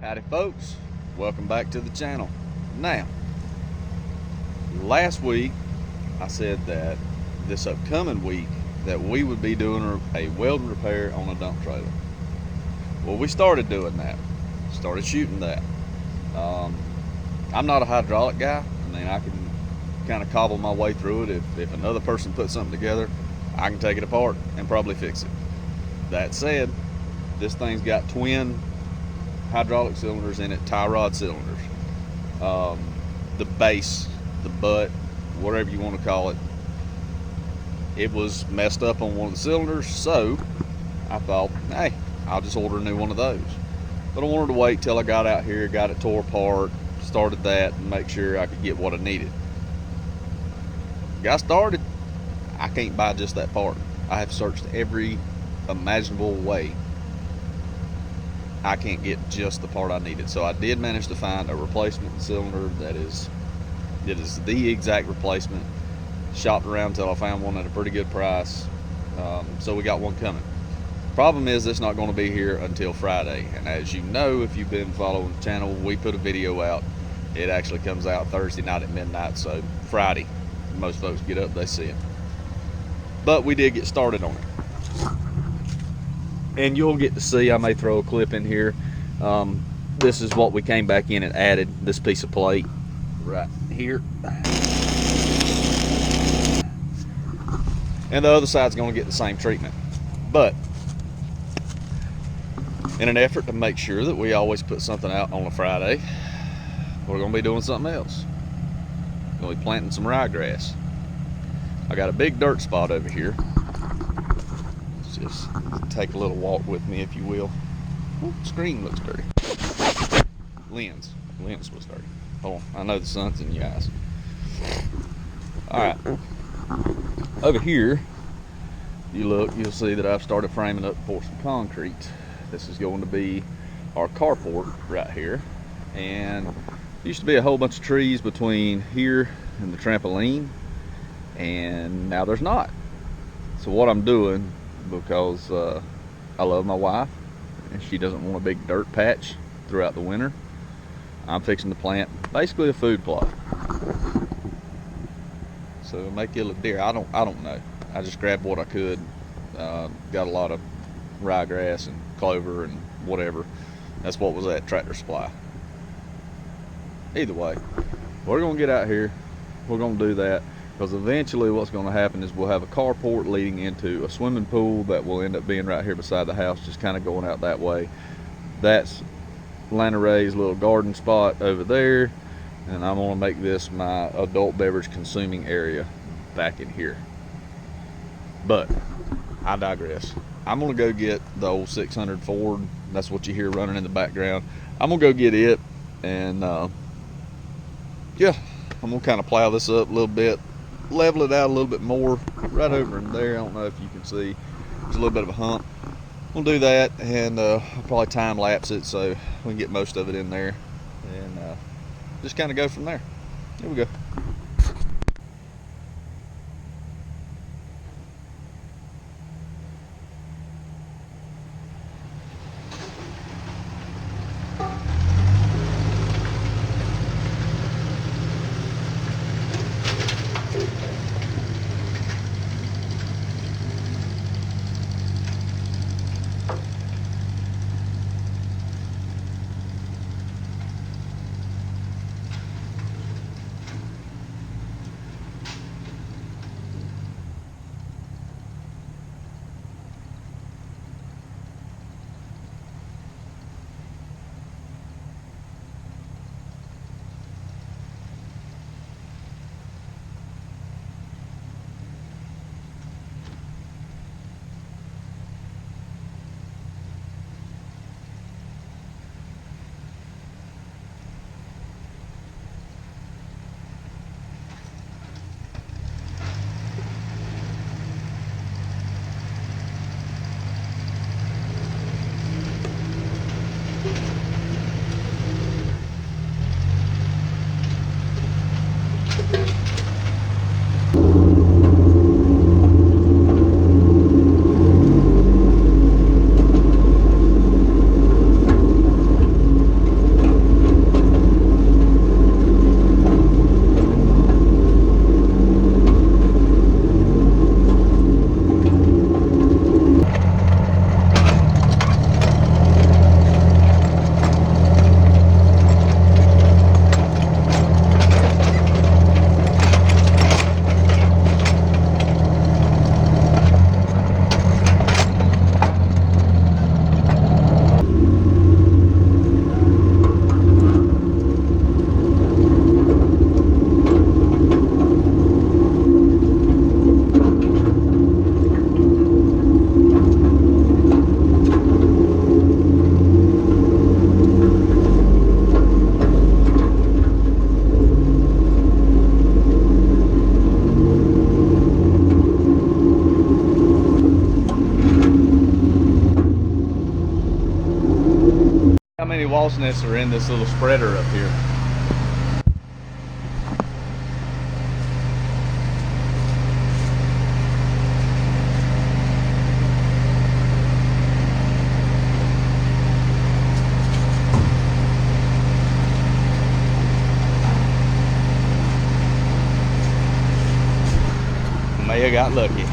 Howdy folks, welcome back to the channel. Now, last week I said that this upcoming week that we would be doing a welding repair on a dump trailer. Well, we started doing that, started shooting that. I'm not a hydraulic guy. I mean, I can kind of cobble my way through it. If another person puts something together, I can take it apart and probably fix it. That said, this thing's got twin hydraulic cylinders in it, tie rod cylinders. The base, the butt, whatever you want to call it, it was messed up on one of the cylinders, so I thought, hey, I'll just order a new one of those. But I wanted to wait till I got out here, got it tore apart, started that, and make sure I could get what I needed. Got started, I can't buy just that part. I have searched every imaginable way. I can't get just the part I needed. So I did manage to find a replacement cylinder that is the exact replacement. Shopped around until I found one at a pretty good price. So we got one coming. Problem is, it's not going to be here until Friday. And as you know, if you've been following the channel, we put a video out. It actually comes out Thursday night at midnight. So Friday, most folks get up, they see it. But we did get started on it. And you'll get to see, I may throw a clip in here. This is what we came back in and added, this piece of plate right here. And the other side's going to get the same treatment. But in an effort to make sure that we always put something out on a Friday, we're going to be doing something else. We're going to be planting some ryegrass. I got a big dirt spot over here. Just take a little walk with me, if you will. Ooh, screen looks dirty. Lens was dirty. Hold on, I know the sun's in your eyes. Alright, over here, you look, you'll see that I've started framing up for some concrete. This is going to be our carport right here. And there used to be a whole bunch of trees between here and the trampoline, and now there's not. So what I'm doing, because I love my wife and she doesn't want a big dirt patch throughout the winter, I'm fixing to plant basically a food plot. So make it look deer. I don't know. I just grabbed what I could. Got a lot of ryegrass and clover and whatever. That's what was at Tractor Supply. Either way, we're gonna get out here. We're gonna do that. Because eventually what's going to happen is we'll have a carport leading into a swimming pool that will end up being right here beside the house, just kind of going out that way. That's Lana Ray's little garden spot over there, and I'm going to make this my adult beverage consuming area back in here. But I digress. I'm going to go get the old 600 Ford. That's what you hear running in the background. I'm going to go get it, and yeah, I'm going to kind of plow this up a little bit, level it out a little bit more right over in there. I don't know if you can see, there's a little bit of a hump. We'll do that, and I'll probably time lapse it so we can get most of it in there, and just kind of go from there. Here we go. wasp nests are in this little spreader up here. May have got lucky.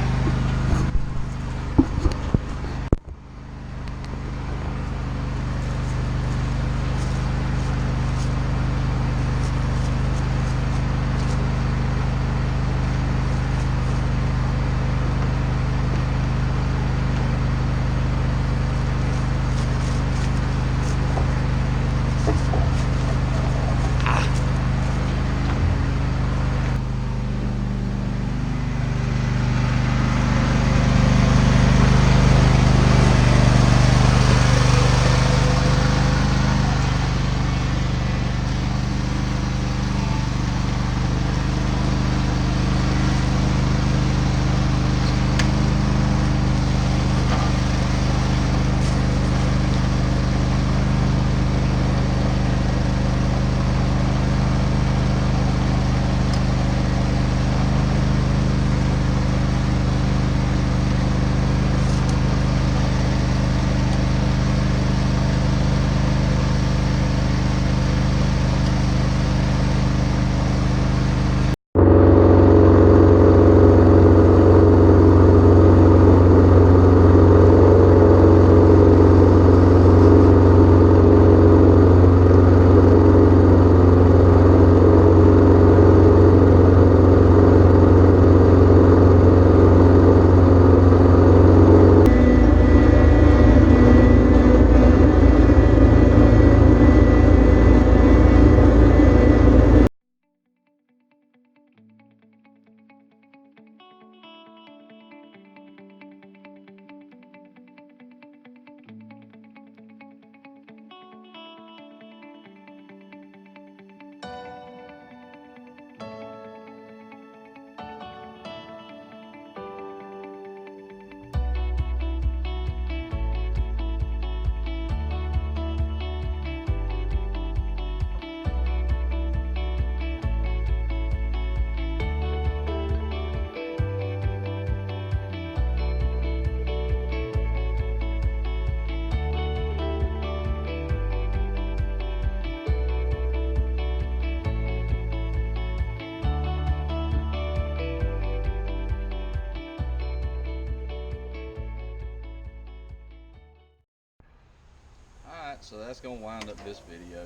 So that's going to wind up this video.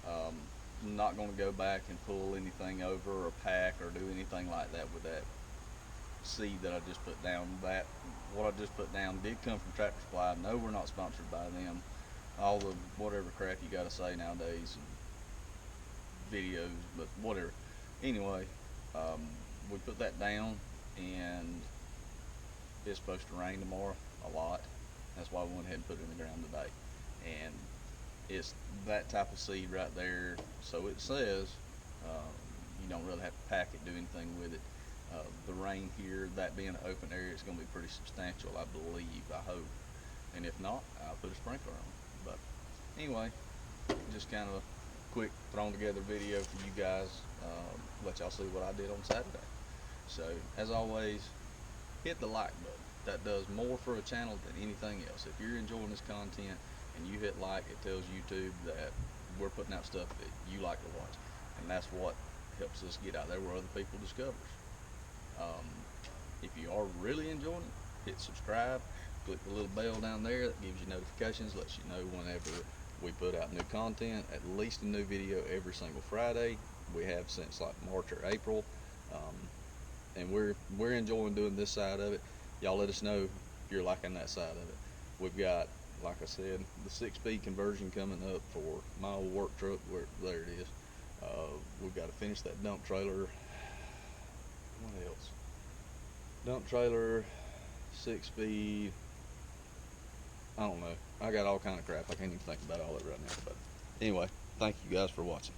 I'm not going to go back and pull anything over or pack or do anything like that with that seed that I just put down. That what I just put down did come from Tractor Supply. No, we're not sponsored by them. All the whatever crap you got to say nowadays, videos, but whatever. Anyway, we put that down, and it's supposed to rain tomorrow a lot. That's why we went ahead and put it in the ground today. And it's that type of seed right there. So it says you don't really have to pack it, do anything with it. The rain here, that being an open area, it's going to be pretty substantial, I believe, I hope. And if not, I'll put a sprinkler on it. But anyway, just kind of a quick thrown together video for you guys, let y'all see what I did on Saturday. So as always, hit the like button. That does more for a channel than anything else. If you're enjoying this content and you hit like, it tells YouTube that we're putting out stuff that you like to watch, and that's what helps us get out there where other people discovers. If you are really enjoying it, hit subscribe, click the little bell down there that gives you notifications, lets you know whenever we put out new content, at least a new video every single Friday. We have since like March or April, and we're enjoying doing this side of it. Y'all let us know if you're liking that side of it. We've got, like I said, the 6-speed conversion coming up for my old work truck. There it is. We've got to finish that dump trailer. What else? Dump trailer, 6-speed. I don't know. I got all kind of crap. I can't even think about all of it right now. But anyway, thank you guys for watching.